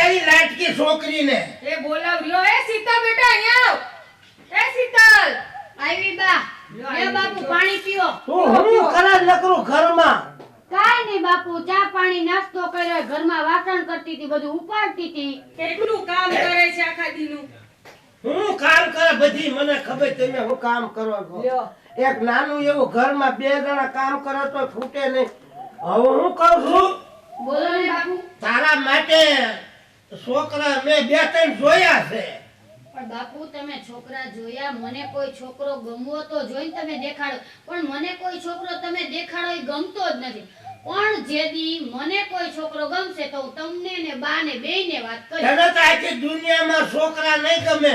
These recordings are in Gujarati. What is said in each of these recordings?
તારી લાટકી છોકરીને એ બોલાવ રહ્યો. એ શીતલ બેટા અહીંયા આવ. એ શીતલ આવી બા લે બાપુ પાણી પીઓ. હું કરે નકરું ઘરમાં કાઈ નહીં બાપુ, ચા પાણી નાસ્તો કર્યો, ઘરમાં વાસણ કરતી હતી, બધું ઉપાડતી હતી. કેટલું કામ કરે છે આખા દીનું. હું કામ કરે બધી મને ખબર તમે હું કામ કરો છો. લ્યો. એક નાનું એવું ઘરમાં બે જણા કામ કરે તો છૂટે નહીં. હવે હું કહું છું બોલો ને બાપુ. તારા માટે છોકરા મેં બે ત્રણ જોયા છે. પણ બાપુ તમે છોકરા જોયા, મને કોઈ છોકરો ગમવો તો જોઈને તમે દેખાડો, પણ મને કોઈ છોકરો તમે દેખાડો એ ગમતો જ નથી. પણ જેદી મને કોઈ છોકરો ગમશે તો હું તમને ને બા ને બેયને વાત કરીશ. તને તો આખી દુનિયામાં છોકરા નહીં ગમે.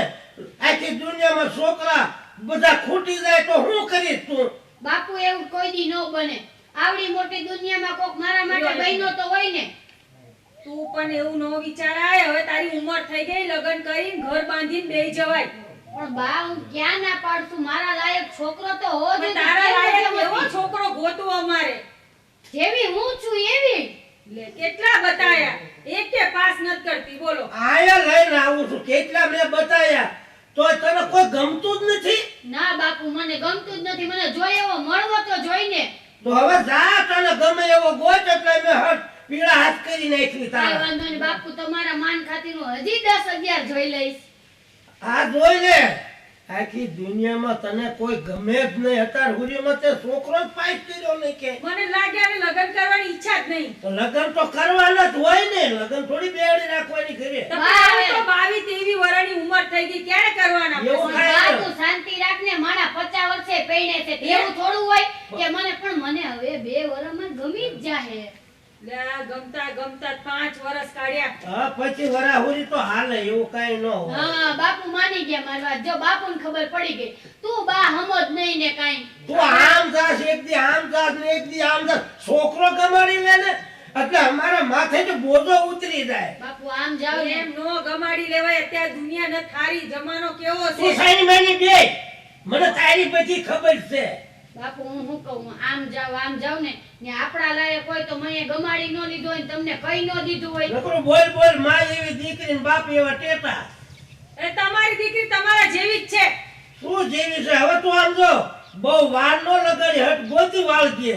આખી દુનિયામાં છોકરા બધા ખૂટી જાય તો હું કરીશ તું? બાપુ એવું કોઈ દી ન બને. આવડી મોટી દુનિયામાં કોક મારા માટે બહેનો તો હોય ને. તું પણ એવું નો વિચારાય. હવે તારી ઉંમર થઈ ગઈ, લગ્ન કરીને ઘર બાંધીને બેહી જવાય. પણ બા હું ક્યાં ના પાડશું, મારા લાયક છોકરો તો હોવો પણ જોઈએ. તારા લાયક એવો છોકરો ગોતવો અમારે. જેવી હું છું એવી. લે કેટલા બતાયા, એકે પાસ નથી કરતી. બોલો. આયા લઈને આવું છું. કેટલા મેં બતાયા તો તને કોઈ ગમતું જ નથી. ના બાપુ મને ગમતું જ નથી. મને જોઈ એવો મળવો તો જોઈને. તો હવે જા તને ગમે એવો ગોત એટલે મેં હટ પીળા હાથ કરી નાખી કાઈ તારા. વાંધો નહીં બાપુ, તમારા માન ખાતીરનું હજી 10-11 જોઈ લઈશ. આ જોઈ લે આખી દુનિયામાં તને કોઈ ગમે જ નહીં. અત્યાર સુધીમાં તે છોકરો જ પાસ કર્યો નહીં કે. મને લાગ્યા ને લગ્ન કરવાની ઈચ્છા જ નહીં. તો લગ્ન તો કરવાના જ હોય ને. લગ્ન થોડી બેડી રાખવાની ઘરે. તમારે તો 22-23 વર્ષની ઉંમર થઈ ગઈ, ક્યારે કરવાના? એવું થાય. બાપુ શાંતિ રાખને, મારા 50 વર્ષે પૈણે છે. એવું થોડું હોય કે મને હવે 2 વર્ષમાં ગમી જ જાહે. લે ગમતા ગમતા 5 વર્ષ કાઢ્યા. હા પછી વરાહુરી તો હાલે એવું કાઈ ન હોય. હા બાપુ માની ગયા મારી વાત. જો બાપુને ખબર પડી ગઈ, તું બા હમજ નહીં ને કાઈ. તું આમ જાસ એક દી આમ જાસ ને એક દી આમ જાસ. છોકરો ગમાડી લે ને એટલે અમારા માથે જ બોજો ઉતરી જાય. બાપુ આમ જાવ ને. એમ નો ગમાડી લેવાય. અત્યારે દુનિયા ન થારી, જમાનો કેવો તું છે. સાઈની માની બે મને તારી બધી ખબર છે. બાપુ હું શું કહું, આમ જાવ ને આપણા લાયક હોય તો મેં ગમાડી ન લીધો હોય ને તમને કઈ ન દીધું હોય. નકરું બોલ બોલ માં એવી દીકરી ને બાપ એવા ટેટા. એ તમારી દીકરી તમારા જેવી જ છે. શું જેવી છે? હવે તું આમ જો બહુ વાર નો લગાડી હટ ગોતી વાળજે.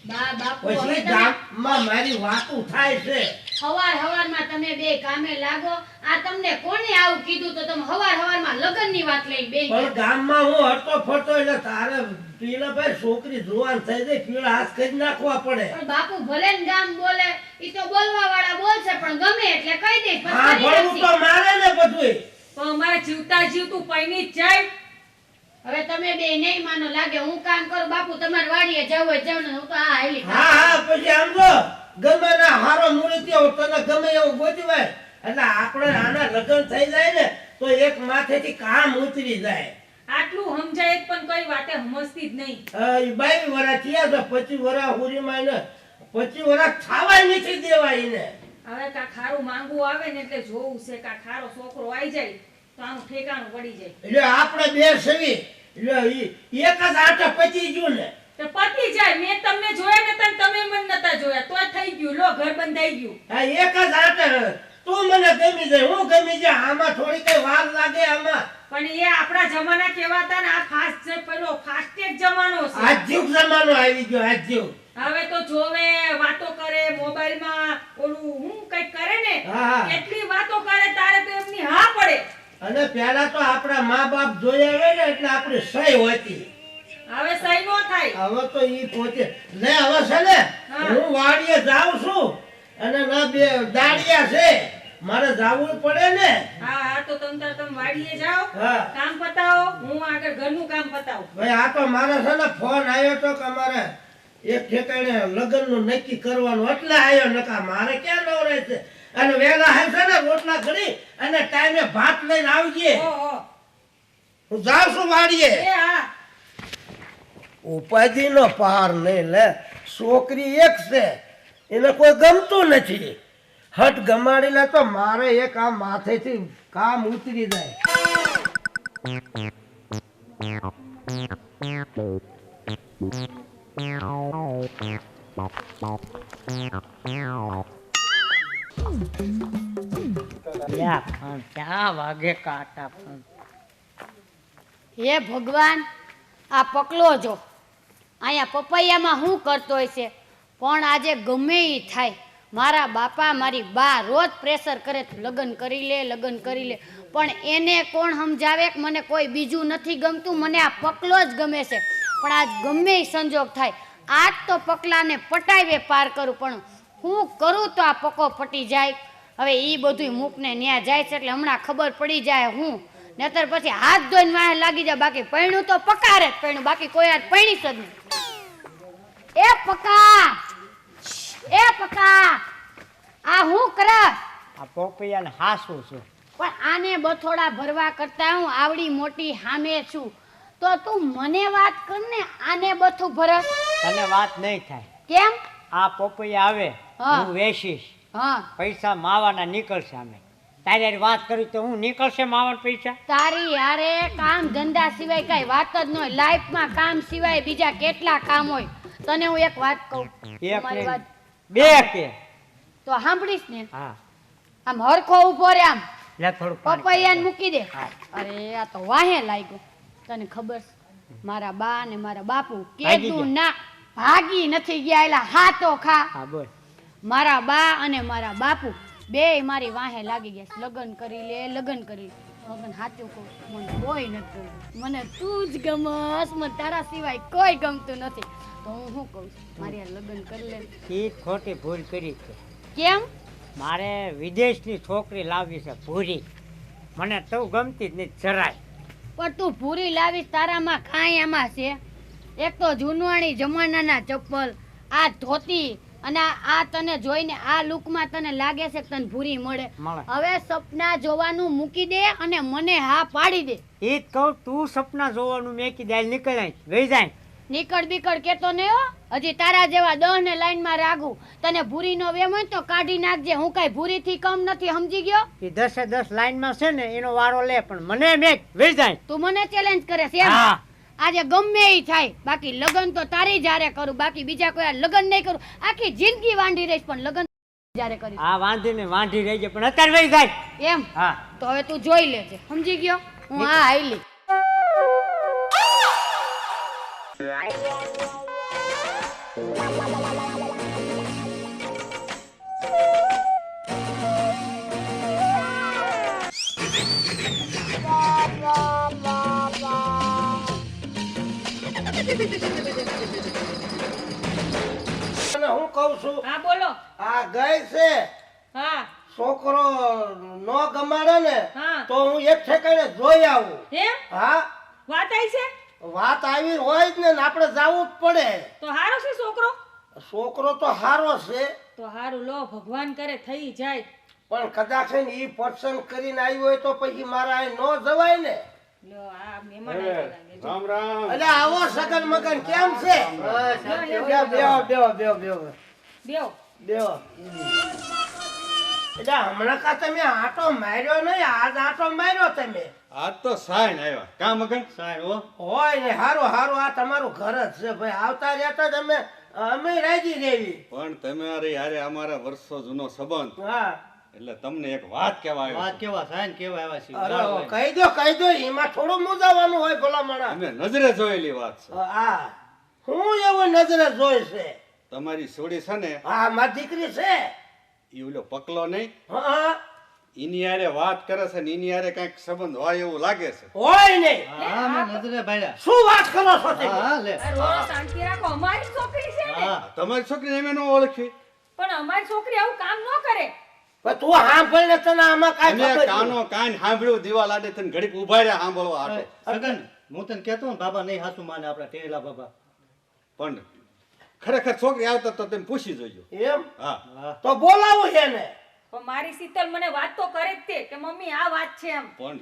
બાપુ હવે પછી તમે ગામમાં મારી વાતું થાય છે. હવારમાં તમે બે કામે લાગો. આ તમને કોને આવું કીધું તો તમે હવારમાં લગ્નની વાત લઈને બેસી પણ ગયા. ગામમાં હું હટતો ફરતો એટલે તારે પીલા ભાઈ છોકરી જુવાન થઈ જાય પીળા હાથ કરી નાખવા પડે. પણ બાપુ ભલે ને ગામ બોલે, ઈ તો બોલવા વાળા બોલશે, પણ ગમે એટલે કહી દઈશ. પછી હા કરી ભણવું તો નાખશે. મારે ને બધું. પણ અમારે જીવતા જીવતું પૈણી જ જાય. હવે તમે બે નહીં માનો લાગે હું કામ કરું બાપુ, તમારે વાડીએ જવું હોય જાવ ને, હું તો આ હાલી હા હા પછી આમ જો ગમે ના હારો મૂર્તિઓ તને ગમે એવું ગોતવાય એટલે આપણે આના લગ્ન થઈ જાય ને તો એક માથેથી કામ ઉતરી જાય. આટલું સમજાય પણ કઈ વાતે સમજતી જ નહીં. 22 વર્ષ થયા તો 25 વર્ષ હુરીમાં ને 25 વર્ષ થાવાય નથી દેવાય ને. હવે કા ખારું માંગવું આવે ને એટલે જોવું છે કા ખારો છોકરો આવી જાય તો આનું ઠેકાણું પડી જાય. એટલે આપણે બે સવી એટલે ઈ એક જ આટા પચી ગયું ને. તો પતી જાય. મેં તમને જોયા નતા ને તમે મને નતા જોયા તોય થઈ ગયું. લો ઘર બંધાઈ ગયું. હા એક જ આટા તું મને ગમી જાય હું ગમી જાય. આમાં થોડી કઈ વાર લાગે આમાં. પણ એ આપણા જમાના કેવા હતા ને આ ફાસ્ટ છે, પેલો ફાસ્ટેગ જમાનો છે. આજ્યુગ જમાનો આવી ગયો આજ્યુગ. હવે તો જોવે, વાતો કરે, મોબાઈલમાં ઓલું હું કઈક કરે ને હા. કેટલી વાતો કરે તારે તો એમની હા પડે. અને પહેલા તો આપણા મા બાપ જોયા હોય ને એટલે આપણી સહી હોતી. હવે સહી નો થાય. હવે તો ઈ પોતે લે હવે છે ને હા. હું વાડીએ જાઉં છું અને ના બે દાડિયા છે મારે જાવું પડે ને. હા હા તો તમે વાડીએ જાઓ, હા કામ પતાવો, હું આગળ ઘરનું કામ પતાવું. ભાઈ આ તો મારે છે ને ફોન આવ્યો તો કે મારે એક ઠેકાણે લગ્નનું નક્કી કરવાનું એટલે આવ્યો. નકા મારે ક્યાં નવરાય છે. અને વેલા હે છે ને રોટલા કરી અને ટાઈમે ભાત લઈને આવજે. ઓહો હું જાઉં છું વાડીએ. એ હા ઉપાધિનો પાર નહીં લે. છોકરી એક છે એને કોઈ ગમતું નથી. હટ ગમાડી લે તો મારે એક આ માથેથી કામ ઉતરી જાય. લ્યા પણ ક્યાં વાગે કાંટા પણ હે ભગવાન, આ પકલો જો અહીંયા પપૈયામાં શું કરતો હોય છે. પણ આજે ગમે ઈ થાય, મારા બાપા મારી બા રોજ પ્રેશર કરે લગ્ન કરી લે લગ્ન કરી લે, પણ એને કોણ સમજાવે કે મને કોઈ બીજું નથી ગમતું, મને આ પકલો જ ગમે છે. પણ આજ ગમે ઈ સંજોગ થાય, આજ તો પકલાને પટાવે પાર કરું, પણ હું કરું તો આ પકો ફટી જાય. હવે ઈ બધું મૂકને ન્યા જાય છે એટલે હમણાં ખબર પડી જાય હું, નતર પછી હાથ ધોઈને વાહે લાગી જાય. બાકી પૈણું તો પકારે જ પૈણું, બાકી કોઈ આજ પૈણીશ જ નહીં. એ પકા, એ પકા, આ હું કરસ? આ પોપૈયાને હાસું છું. પણ આને બથોડા ભરવા કરતા હું આવડી મોટી સામે છું, તો તું મને વાત કર ને, આને બથું ભરસ તને વાત નહીં થાય. કેમ? આ પોપૈયા આવે હા. હું વેચીશ, હા, પૈસા માવાના નીકળશે. અમે તારી હારે વાત કરી તો હું નીકળશે માવાના પૈસા? તારી યારે કામ ધંધા સિવાય કઈ વાત જ ન હોય. લાઈફમાં કામ સિવાય બીજા કેટલા કામ હોય. તને હું એક વાત કહું, એક મારી નહીં, વાત બે કે. તો સાંભળીશ ને? હા આમ હરખો ઉભો રે, આમ લે થોડું પાણી પપૈયાને મૂકી દે. હા. અરે આ તો વાહે લાગ્યો. તને ખબર છે, મારા બા ને મારા બાપુ ભાગી કેદું ના ભાગી નથી ગયા, એલા હાથો ખા. હા બોલ. મારા બા અને મારા બાપુ બે મારી વાહે લાગી ગયા છે. લગ્ન કરી લે લગ્ન કરી લે. લગ્ન સાચું કહું, મને કોઈ નથી ગમતું. મને તું જ ગમસ, મને તારા સિવાય કોઈ ગમતું નથી. તો હું શું કહું છું, મારી આ લગ્ન કરી લે. ઈ ખોટી ભૂલ કરી છે. કેમ? મારે વિદેશની છોકરી લાવવી છે, ભૂરી. મને તો ગમતી જ નહીં જરાય. પણ તું પૂરી લાવીશ, તારામાં કાંઈ આમાં છે? એક તો જૂનવાણી જમાનાના ચપ્પલ, આ ધોતી, અને આ તને જોઈને આ લુકમાં તને લાગે છે કે તને ભૂરી મળે. મળે. હવે સપના જોવાનું મૂકી દે અને મને હા પાડી દે. ઈ જ કહું, તું સપના જોવાનું મેકી દે, નીકળાય વહી જાય. નીકળ બીકળ કેતો ને હો, હજી તારા જેવા 10 ને લાઈનમાં રાખું. તને ભૂરી નો વેમ હોય ને તો કાઢી નાખજે. હું કઈ ભૂરી થી કમ નથી, સમજી ગયો? એ 10 લાઈનમાં છે ને એનો વારો લે, પણ મને મેક વહી જાય. તું મને ચેલેન્જ કરે છે એમ? હા. આજે ગમે ઈ થાય, બાકી લગન તો તારી જારે કરું, બાકી બીજા કોઈ લગન નહીં કરું. આખી જિંદગી વાંઢી રહીશ, પણ લગન જારે કરીશ. આ વાંધીને વાંઢી રહી જાય, પણ અત્યારે વહી જાય. એમ? હા. તો હવે તું જોઈ લેજે, સમજી ગયો? હું હા હાઈલી. અને હું કહું છું, હા બોલો. આ ગઈ છે હા. છોકરો નો ગમાડે ને હા. તો હું એક ઠેકાણે જોઈ આવું. એમ હા, વાત આવી છે? વાત આવી હોય જ ને, આપણે જવું જ પડે. તો હારો છે છોકરો? છોકરો તો હારો છે, તો હારું લો, ભગવાન કરે થઈ જાય. પણ કદાચ છે ને ઈ પસંદ કરીને આવ્યો હોય તો પછી મારા અહીં નો જવાય ને. લો આ મહેમાન આવ્યા લાગે જો. રામ રામ. એટલે આવો સગન મગન કેમ છે? બેહો બેહો બેહો બેહો બેહો. બેહો. એટલે હમણાં કા તમે આટો માર્યો નહીં, આજ આટો માર્યો તમે. આજ તો સાઈન આવ્યા. કા મગન? સાઈન હો. હોય ને હારું હારું, આ તમારું ઘર જ છે ભાઈ. આવતા રહેતા જ અમે રાજી રેવી. પણ તમે અરે યારે અમારા વર્ષો જૂનો સંબંધ, હા, એટલે તમને એક વાત કહેવા આવ્યો છું. કેવા સાઈન કેવા આવ્યા છે અરે કહી દો, એમાં થોડું મૂંઝાવાનું હોય ભલા માણા. અમે નજરે જોયેલી વાત છે. હા, હું એવું નજરે જોઈ છે. તમારી છોડી છે ને, હા, મારી દીકરી છે. ઈ ઓલો પકલો નહીં, હા, એની યારે વાત કરે છે ને એની યારે કઈક સંબંધ હોય એવું લાગે છે. હોય નહીં. હા મેં નજરે ભાડ્યા શું વાત કરો છો તમે? હા લે આ રોજ શાંતિ રાખો, અમારી છોકરી છે ને. હા તમારી છોકરીને અમે ન ઓળખી. પણ અમારી છોકરી આવું કામ ન કરે. પણ તું સાંભળને, તને આમાં કાંઈ અમે ખબર નહીં. કાનો કાન સાંભળ્યું, દિવાલ આડે થઈને ઘડીક ઉભા રહ્યા સાંભળવા આટો. સગન હું તને કહેતો ને બાબા નહીં હાસુ માને આપણા ટેલા બાબા પણ ખરેખર છોકરી આવતા તો તમે પૂછી જોજો. એમ હા. હા તો બોલાવો છે ને. પણ મારી શીતલ મને વાત તો કરે જ તે કે મમ્મી આ વાત છે એમ. પણ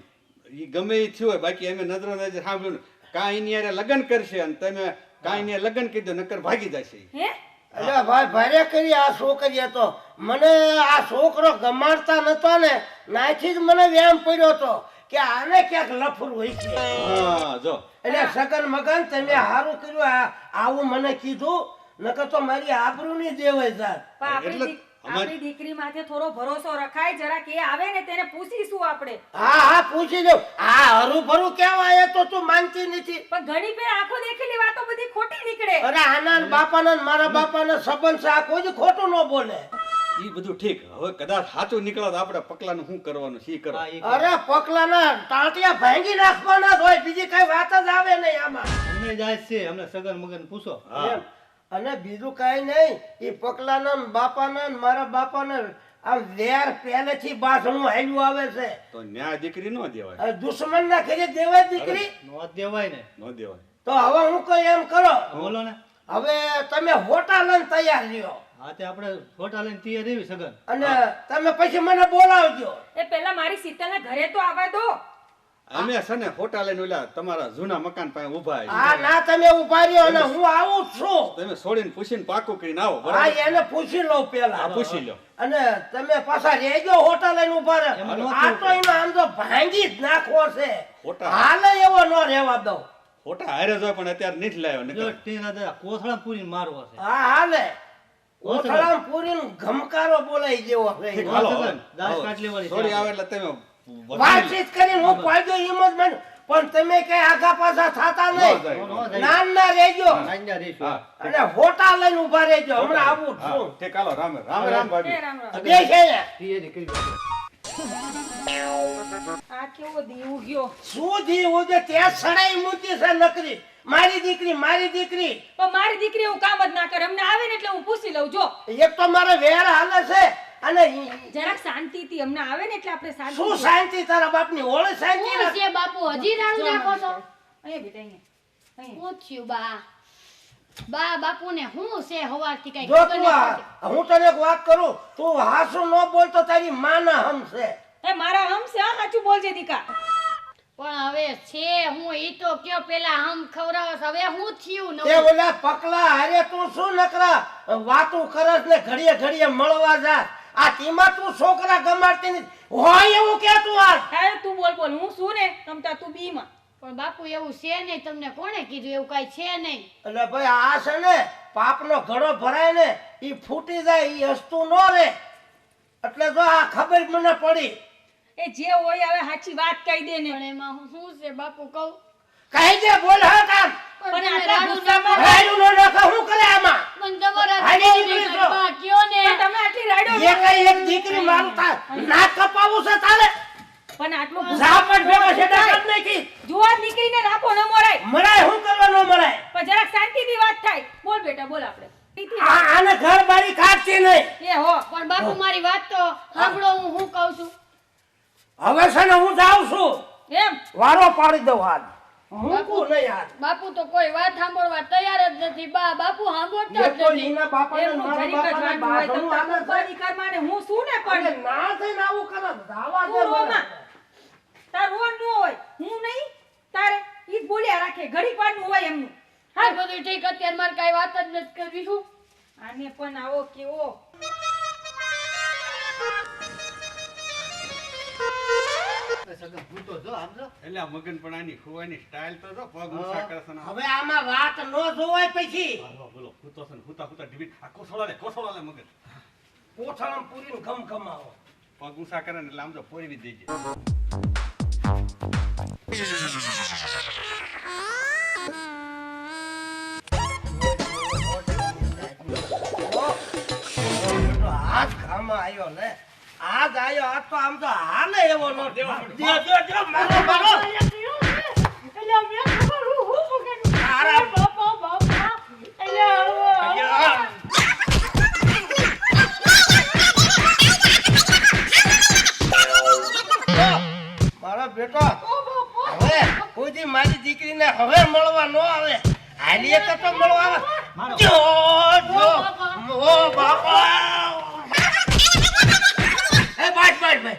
ઈ ગમે ઈ થયું હોય, બાકી અમે નજરો નજર સાંભળ્યું ને, કાંઈ એની હારે લગ્ન કરશે અને તમે કાંઈ ને લગ્ન કીધું નકર ભાગી જશે ઈ. હે? અલ્યા ભાઈ, ભારે કરી આ છોકરીએ તો. મને આ છોકરો ગમાડતા નતો ને, નાથી જ મને વ્યાયામ પડ્યો હતો કે આને ક્યાંક લફરું હોય છે. હા જો એટલે સગન મગન તમે સારું કર્યું આવું મને કીધું, નકર તો મારી આબરૂ ની દેવાય જાત. પણ આપણી એટલે દીક- આપણી દીકરી માથે થોડો ભરોસો રખાય, જરાક એ આવે ને તેને પૂછીશું આપણે. હા પૂછી દઉં. આ હરું ભરું કેવા એ તો તું માનતી નથી. પણ ઘણી ફેર આંખો દેખેલી વાતો બધી ખોટી નીકળે. અરે આના ને બાપાના ને મારા બાપાના સંબંધ છે, આ કોઈ દી ખોટું ન બોલે. ઈ બધું ઠીક. હવે કદાચ સાચું નીકળે તો આપણે પકલાનું શું કરવાનું શી કરો? હા, ઈ અરે પકલાના ટાંટિયા ભાંગી નાખવાના જ હોય, બીજી કઈ વાત જ આવે નહીં આમાં. અમને જાય છે, અમને સગન મગન પૂછો. એમ. અને બીજું કઈ નહીં, એ પકલાના ને બાપાના ને મારા બાપાના આ વેર પહેલેથી બાસણું હાલ્યું આવે છે. તો ન્યાય દીકરી ન દેવાય. હવે દુશ્મનના ઘરે દેવાય દીકરી? નો દેવાય ને. ન દેવાય. તો હવે હું કઈ એમ કરો, બોલો ને. હવે તમે હોટા લઈને તૈયાર રહ્યો હા, તે આપણે ફોટા લઈને તૈયાર રહેવી સગન. અને તમે પછી મને બોલાવજો. એ પહેલા મારી શીતલના ઘરે તો આવવા દો. અમે છે ને ફોટા લઈને ઓલા તમારા જૂના મકાન પાસે ઊભા છીએ. આ ના તમે ઉભા રહ્યો અને હું આવું જ છું. તમે છોડીને પૂછીને પાકું કરીને આવો. હા બરાબર? એને પૂછી લઉં હા, પેલા. પૂછી લો. અને તમે પાછા રહેજો હોટા લઈને ઉભા રહે. એમાં નો આ તો એનો આમ તો ભાંગી જ નાખવો છે. હોટા. હાલે એવો ન રહેવા દઉં. ફોટા હારે જોય પણ અત્યારે નથી લાવ્યો જો નકર. ટેના દરા કોથળા પૂરીને મારવો છે. હા હાલે ઓથળામ પૂરીને ઘમકારો બોલાઈ જેવો છે. ઠીક, હાલો, હાલો. સગન, દાળ કાઢ લેવાની છે થોડી આવે આપણે. એટલે તમે વાતચીત કરીને હું પાડ્યો એમ જ માન્યું. પણ તમે કઈ આગા પાછા થતા ન નહીં. જાય. નો જાય. નાના રહેજો નાન્યા રહીશું. હા. અને હોટા લઈને ઉભા રહેજો. હમણાં આવું જ હા, છું. ઠીક, હાલો. રામ રામ રામ ભાભી. એ રામ રામ. બે છે અહીંયા. તૈયારી કરી દો. આ કેવો દીવ ગયો. શું જી ઉજે તે સડાઈ મૂકી છે નકરી. મારી દીકરી મારી દીકરી. પણ મારી દીકરી એવું કામ જ ના કરે. અમને આવે ને એટલે હું પૂછી લઉં. જો એક તો મારે વેર હાલે છે અને જરાક શાંતિથી અમને આવે ને એટલે આપણે શાંતિ. શું શાંતિ તારા બાપની ઓળે શાંતિ શું છે બાપુ, હજી રાડું નાખો છો? અહીંયા બેટા અહીંયા. શું થયું બા? બા બાપુને શું છે હવારથી કઈ જો તું હું તને એક વાત કરું, તું હાસુ ન બોલતો તારી માના હમ છે. એ મારા હમ છે, હા, સાચું બોલજે દીકા. પણ હવે છે હું ઈ તો કયો પેલા હમ ખવડાવો છો, હવે હું થયું તે નવું? ઓલા પકલા હારે તું શું નકરા વાતું કરસ ને ઘડીએ ઘડીએ મળવા જા. આ તીમાં તું છોકરા ગમાડતી નથી હોય એવું કે તું આ હા તું બોલ બોલ. હું શું ને તમતા તું બીમાં. પણ બાપુ એવું છે નહીં, તમને કોણે કીધું? એવું કઈ છે નહીં. એટલે ભાઈ આ છે ને પાપનો ઘડો ભરાય ને ઈ ફૂટી જાય ઈ હસતું ન રે. એટલે જો આ ખબર મને પડી. એ જે હોય હવે સાચી વાત કહી દે ને. પણ એમાં શું છે બાપુ કહું? કહી દે બોલ હા કામ. પણ પણ તમે આટલા રાડું ગુસ્સામાં નાખો. રાયડું નો નાખે શું કરે આમાં? પણ તમારા હાલી દીકરી નીકળી છો. બા કયો ને. પણ તમે આટલી રાડ્યો એ કઈ એક દીકરી માનતા ના કપાવું છે તારે. પણ આટલું જા પણ ભેગો છેડા કર નાખી. જુવાર દીકરીને રાખો ન મરાય. મરાય શું કરવાનો મરાય? પણ જરાક શાંતિથી વાત થાય. બોલ બેટા બોલ આપણે. આને ઘર બારી કાઢતી નહીં. એ હો. પણ બાપુ મારી વાત તો સાંભળો, હું શું કહું છું. હવે છે ને હું જાઉં છું. એમ વારો પાડી દઉં હાથ. મૂકું નહીં હાથ. બાપુ તો કોઈ વાત સાંભળવા તૈયાર જ નથી. બા બાપુ સાંભળતા એ જ તો નથી. એના બાપાને એમનું મારા જરીક જ બાપાને વાંધું હોય. બાસણું તમતા આલે છે. કુંભારી કરમાને હું શું ને અને પણ. ના થઈને આવું કરે ધાવા દે તું મને. રોમાં. તાર રોવાનું ન હોય. હું નહીં તારે ઈ જ બોલ્યા રાખે. ઘડીક વારનું હોય એમનું. હા બધું ઠીક, અત્યારે મારે કઈ વાત જ નથી કરવી. શું આને પણ આવો કેવો. સગન હું તો જો આમ જો. એટલે આ મગન પણ આની ખુવાની સ્ટાઇલ તો જો પગ ઊંચા કરે છે ને. હવે આમાં વાત ન જોવાય પછી. હાલો, બોલો ફૂતો છે ને ફૂતા ફૂતા ડીબી આ કોસોડા લે મગન. કોથળામાં પૂરીને ઘમઘમાવો. પગ ઊંચા કરે ને એટલે આમ તો પોરવી દેજે. હાથ ખામાં આવ્યો ને આજ આવ્યો આજ તો આમ તો હાલે એવો નો દેવો. જો મારો મારો મારો બેટો હવે કોઈ મારી દીકરીને હવે મળવા ન આવે. હાલીએ તો મળવા આવે. જો જો ઓ બાપા એ બાટ ભાઈ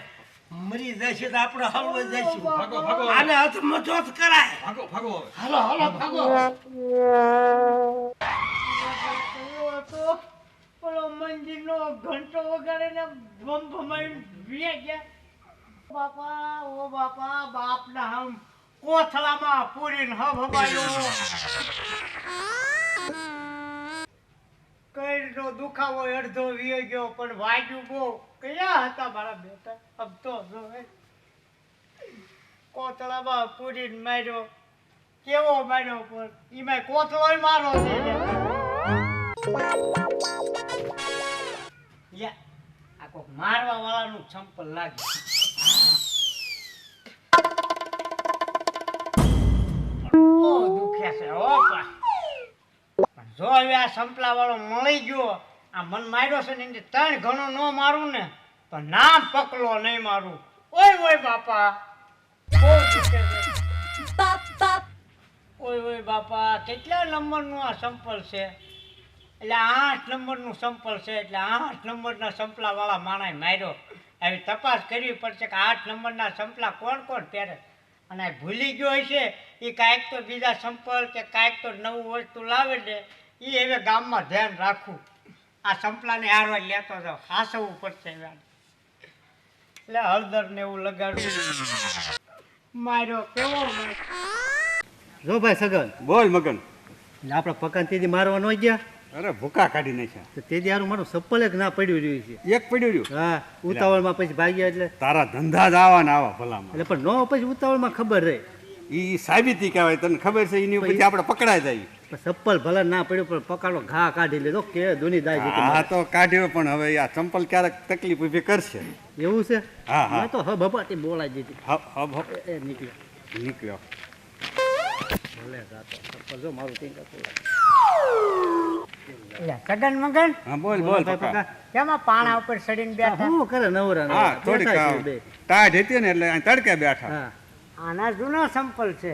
મરી જશે તો આપણે હલવે જઈશું. ભાગો ભાગો આને હાથ મજોત કરાય. ભાગો ભાગો હવે. હાલો હાલો ભાગો. પેલો મંદિરનો ઘંટો વગાડીને ભમ ભમાઈને વીએ ગયા. બાપા ઓ બાપા બાપના હમ કોથળામાં પૂરીને હમ હમાયો. કઈનો દુખાવો અડધો વીયો ગયો પણ વાગ્યું બહુ. કયા હતા મારા બેટા? અબ તો જો હે. કોથળામાં પૂરીને માર્યો. કેવો માર્યો પણ ઈમાં કોથળોય મારો છે યા આ કોક મારવા વાળાનું ચંપલ લાગે. ઓ દુખે છે ઓ પણ જો હવે આ સંપલા વાળો મળી ગયો, આ મન માર્યો છે ને એને 3 ગણો ન મારું ને તો નામ પકલો નહીં મારું. ઓય ઓય બાપા બહુ દુખે છે. ઓય ઓય બાપા કેટલા નંબરનું આ સંપલ છે? એટલે 8 નંબરનું સંપલ છે. એટલે 8 નંબરના સંપલા વાળા માણાએ માર્યો. આવી તપાસ કરવી પડશે કે 8 નંબરના સંપલા કોણ કોણ પહેરે. અને આ ભૂલી ગયો હશે એ કાંઈક તો બીજા સંપલ કે કાંઈક તો નવું વસ્તુ લાવે ને એ હવે ગામમાં ધ્યાન રાખવું. આ સંપલાને હારવા લેતો જાવ, હાસવવું પડશે હવે. એટલે હળદર ને એવું લગાડવું. માર્યો કેવો જો ભાઈ સગન, બોલ મગન. એટલે આપણા પકાન તેથી મારવા ન ગયા અરે ભૂકા કાઢી નાખ્યા. તો તેથી હારું મારું ચપ્પલ એક ના પડ્યું રહ્યું છે. એક પડ્યું રહ્યું. હા, ઉતાવળમાં પછી ભાગ્યા એટલે તારા ધંધા જ આવા ને આવા ભલામાં. એટલે પણ નો પછી ઉતાવળમાં ખબર રહે. ઈ સાબિતી કહેવાય, તને ખબર છે એની પછી આપણે પકડાય જાય. પણ ચપ્પલ ભલે ના પડ્યું પણ પકાડો ઘા કાઢી લીધો કે દુની દાય હા જીતી. તો કાઢ્યો પણ હવે આ ચંપલ ક્યારેક તકલીફ ઊભી કરશે. એવું છે? હા, હા. મેં તો હબ હબાટી બોલાઈ દીધી. હપ હપ હપ એ નીકળ્યો. નીકળ્યો. ભલે જાતો ચપ્પલ જો મારું ટીંકા ખોલાય. સગન મગન હા બોલ બોલ પકા. કેમાં પાણા ઉપર ચડીને બેઠા? શું કરે નવરા હા નવરા? થોડીક બેઠા છે બે. ટાઢ હતી ને એટલે અહીં તડકે બેઠા. હા, આના જૂનો સંપલ છે.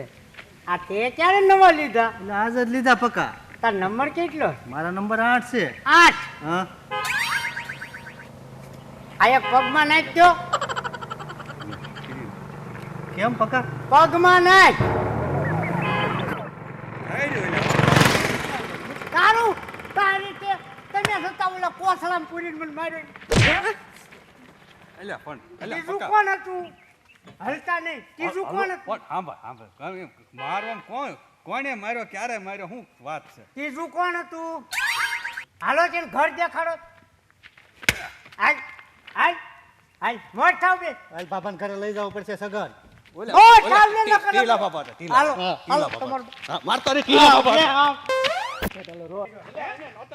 આ તે ક્યારે નવા લીધા? એટલે આજ જ લીધા પકા. તાર નંબર કેટલો? મારા નંબર 8 છે. 8. હા, આ એક પગમાં નાખજો. કેમ પકા? પગમાં નાખ. થઈ રહ્યું એટલે. તારું તારી તે તમે હતા ઓલા કોસળામાં પૂરીને મને માર્યો. એટલે પણ એટલે ત્રીજું પકા. કોણ હતું? હલતા નહીં. ત્રીજું કોણ હતું? પણ સાંભળ સાંભળ મારવામાં કોણે માર્યો ક્યારે માર્યો શું વાત છે? ત્રીજું કોણ હતું? હાલો છે ઘર દેખાડો. હાલ હાલ હાલ મોટ થાવ બે. હાલ બાબાને ઘરે લઈ જવું પડશે સગન. ઓલા- ઓ, ઓલા ચાલ ને ન કરો. ટીલા બાપા હતા, ટીલા. હાલો હા, હાલો ટીલા તમારું. બાપા. હા, મારતા રે ટીલા બાપા. લે, આવ.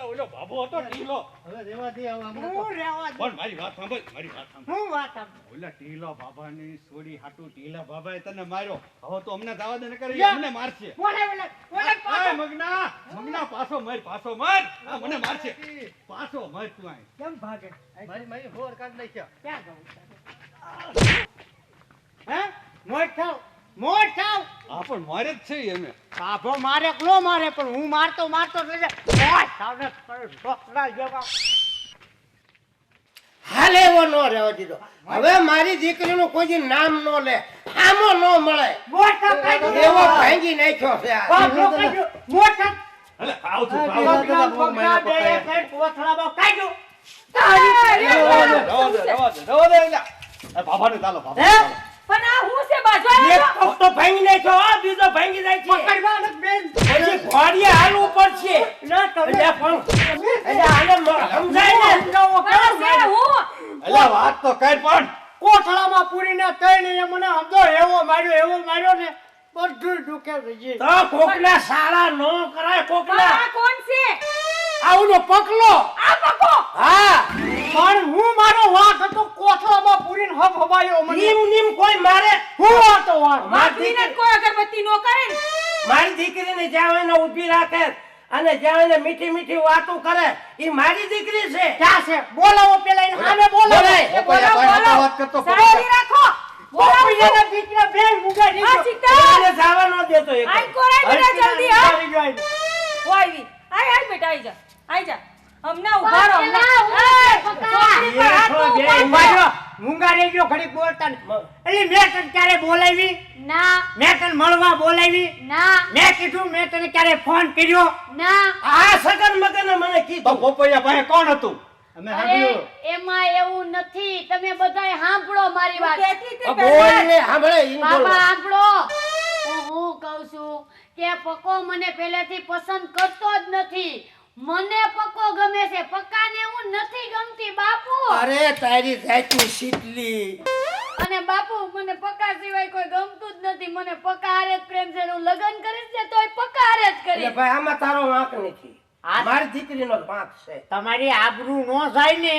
ઓલો બાબો હતો ટીલો. હવે રેવા દે હવે હમણાં તો. હું રહેવા દે. પણ મારી વાત સાંભળ, મારી વાત સાંભળ. હું વાત આપ. ઓલા ટીલા બાબાની સોડી હાટુ ટીલા બાબાએ તને માર્યો. હવે તો અમને દાવા દે ને કરે, યા. અમને મારશે. બોલે બોલે બોલે આ પાછો. મગના મગના પાછો માર, પાછો માર. આ મને મારશે. પાછો માર તું આય. કેમ ભાગે? મારી હોર કાઢ નાખ્યા. ક્યાં જવું છે? હે મોટ થાવ મોટ થાવ. આ પણ મારે જ છે એમે. બાબો મારે કે નો મારે પણ હું મારતો મારતો જ રહે. મોટ થાવ ને છોકરા જેવા. હાલે એવો ન રહેવા દીધો. હવે મારી દીકરીનું કોઈ દી નામ ન લે, આમો ન મળે. મોટ થાવ કાઢો. એવો ભાંગી નાખ્યો છે આ. બાબો કાઢો. મોટ થાવ. અલે આવ છું હા, આવ છું. પગના બહુ પગના મહિના બે પકાયા. સાઈડ કોથળામાં કાઢો. રવા દે એલા. આ બાબાને ચાલો બાબા. હે? પણ આ હું છે બાજવા એક પગ તો ભાંગી નાખ્યો, આ બીજો ભાંગી જાય છે. પકડવા નથી બેન. પછી ઘોડીએ હાલવું પડશે. ના તમે એટલે પણ એટલે આને સમજાય ને. સમજાવો પણ કેમ છે હું અલા વાત તો કર પણ. કોથળામાં પૂરીને તઈને મને સમજો એવો માર્યો ને બધું દુખે છે જી. તો કોકના સારા નો કરાય, પણ કોકના આ કોણ છે? આવનો પકલો. આ પકો. હા, પણ હું મારો વાત હતો કોથળામાં પૂરીને હબ હબાયો મને. નીમ નીમ કોઈ મારે. હું હતો વાત. વાતવીને જ કોઈ અગરબત્તી નો કરે ને. મારી દીકરીને જ્યાં એને ઊભી રાખે અને જ્યાં એને મીઠી મીઠી વાતો કરે, એ મારી દીકરી છે. ક્યાં છે? બોલાવો પેલા એને સામે બોલાવો. બોલાય. એ બોલો બોલો. વાત કરતો શાંતિ રાખો. બોલો બીજાના દીકરા બેન મુગા આ દીકરો. ચિત્તા. એને જવા ન દેતો એક. આઈ કોરાઈ બેટા જલ્દી હા. આવી ગયો આઈને. ઓ આવી. આઈ બેટા આઈ જા. આઈ જા. હમણાં ઉભા રહો. પેલા હું એય, છે પકા. છોકરી પર હાથ નો બે ઉપાડો. ઉભા રહ્યો. મૂંગા રહી ગયો ઘડીક બોલતા ને. એટલે મેં તને ક્યારે બોલાવી? ના મેં તને મળવા બોલાવી? ના મેં કીધું મેં તને ક્યારે ફોન કર્યો? ના આ સગન મગને મને તો કીધું. પોપૈયા પાસે કોણ હતું? અમે અરે સાંભળ્યું. એમાં એવું નથી. તમે બધાય સાંભળો મારી વાત. કહેતી હતી આ પહેલા જ. બોલને સાંભળે ઈ બોલો. બાબા સાંભળો. હું કહું છું કે પકો મને પહેલેથી પસંદ કરતો જ નથી. મને પક્કો ગમે છે, પક્કાને હું નથી ગમતી બાપુ. અરે તારી જાતની શીતલી. અને બાપુ મને પક્કા સિવાય કોઈ ગમતું જ નથી. મને પક્કા હારે જ પ્રેમ છે. હું લગ્ન કરીશ ને તોય પક્કા હારે જ એટલે કરીશ. ભાઈ આમાં તારો વાંક નથી, મારી દીકરીનો જ વાંક છે. તમારી આબરૂ ન જાય ને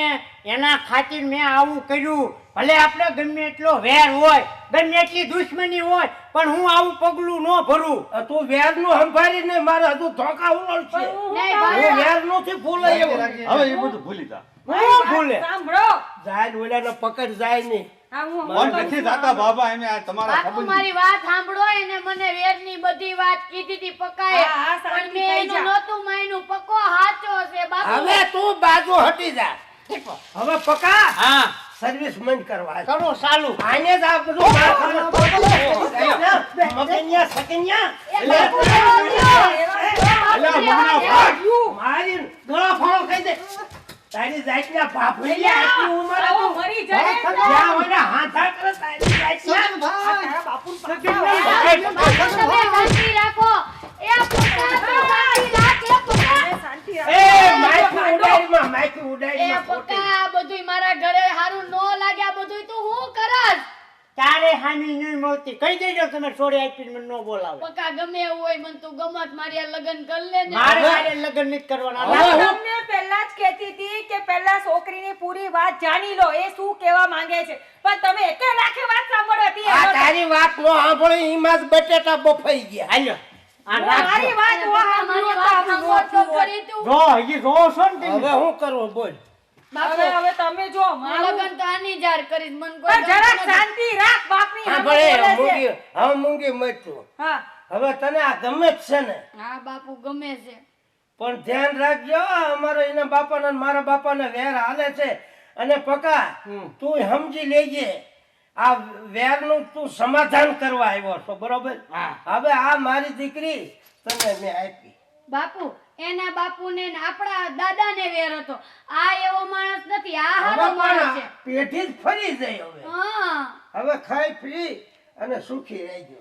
એના ખાतिर મેં આવું કર્યું. ભલે આપણે ગમે એટલો વેર હોય, ગમે એટલી દુશ્મની હોય, પણ હું આવું પગલું ન ભરું. તું વેરનું સંભાળી ને મારે હજુ ધોકા ઉલળ છે. નહીં હું બાપુ. વેરનું થી ભૂલાય એવું. હવે એ બધું ભૂલી જા. હું ભૂલે સાંભળો જાય ને ઓલાને પકડ જાય નહીં. હા હું પણ નથી જાતા બાબા, એમે આ તમારા બાપુ સંબંધ મારી વાત સાંભળો. એને મને વેરની બધી વાત કીધી હતી પક્કાએ. હા, હા, પણ શાંતિ મેં થઈ એનું જા. નહોતું માન્યું. પક્કો સાચો છે બાપુ. હવે તું બાજુ હટી જા. હવે પકા હા સર્વિસ મંદ કરવા. કરો ચાલુ. આને જ આ બધું માર ખાવાનું. મગનિયા સકનિયા. એ બાપુ રહેવા દ્યો. અલા, બાપુ મગના રહેવા ભાગ. દ્યો. મારી ગળો ફાળો ખાઈ દે. તારી જાતના બાપડી આટલી ઉંમરે આવો તું મરી જાય ને. જ્યાં હોય ને હાથા કરે તારી જાતના. તારા બાપુને એ પકડાવો. બાપુ તમે શાંતિ રાખો. એ પક્કા તું શાંતિ રાખ. એ પક્કા. તમે શાંતિ રાખો. એ માઈકી ઉડાડીમાં, માઈકી એ ઉડાડીમાં ખોટી. પક્કા આ બધુંય મારા ઘરે હારું નો લાગે. આ બધુંય તું હું કરસ? તારે હાની નહીં મળતી. કહી દેજો તમે છોડી આપીને મને ન બોલાવે. પક્કા ગમે એવું હોય મને તું ગમત મારી આ લગ્ન કરી લે ને. મારે મારે લગ્ન નથી કરવાના. હવે હું તમને પહેલા જ કહેતી હતી કે પહેલા છોકરીની પૂરી વાત જાણી લો, એ શું કહેવા માંગે છે. પણ તમે એકે લાખે વાત સાંભળતી આ તારી વાત નો સાંભળી એમાં જ બટેટા બફાઈ ગયા. હાલ્યો આ રાખજો. મારી વાત ઓ મારી વાત સાંભળ તો ખરી તું. જો હજી જો છો ને તમે. હવે હું કરું બોલ. બાપુ હવે તમે જો હું મારું લગ્ન તો આની જાર કરીશ. મન કોઈ પણ જરાક ગમતું નથી. શાંતિ રાખ. બાપની હા સામે ભલે બોલે છે. મૂંગી, હવે મૂંગી મરતું. હા હવે તને આ ગમે જ છે ને, હા બાપુ ગમે છે. પણ ધ્યાન રાખજો. અમારો એના બાપાના ને મારા બાપાને વેર હાલે છે. અને પકા તું સમજી લેજે, આ વેરનું તું સમાધાન કરવા આવ્યો છો, બરોબર? હવે આ મારી દીકરી તને મેં આપી. બાપુ એના બાપુને ને આપણા દાદાને વેર હતો. આ એવો માણસ નથી. આ હારો હવે માણસ છે. પણ પેઢી જ ફરી જાય. હવે હા હવે ખાઈ પી અને સુખી રહેજો.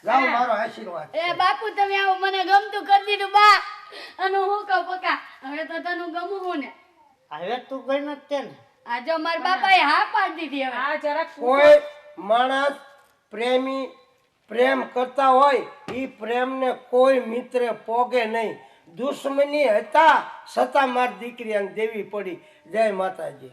લાવ મારો આશીર્વાદ. એ બાપુ તમે આવું મને ગમતું કરી દીધું બા. અને હું કહું પકા હવે તો તને ગમું હું ને. હવે તું ગઈ નથી તે ને. આ જો મારા બાપાએ હા પાડી દીધી. હવે આ જરાક કોઈ માણસ પ્રેમી પ્રેમ કરતા હોય એ પ્રેમને કોઈ મિત્રે પોગે નહીં. દુશ્મની હતા છતાં મારી દીકરી આને દેવી પડી. જય માતાજી.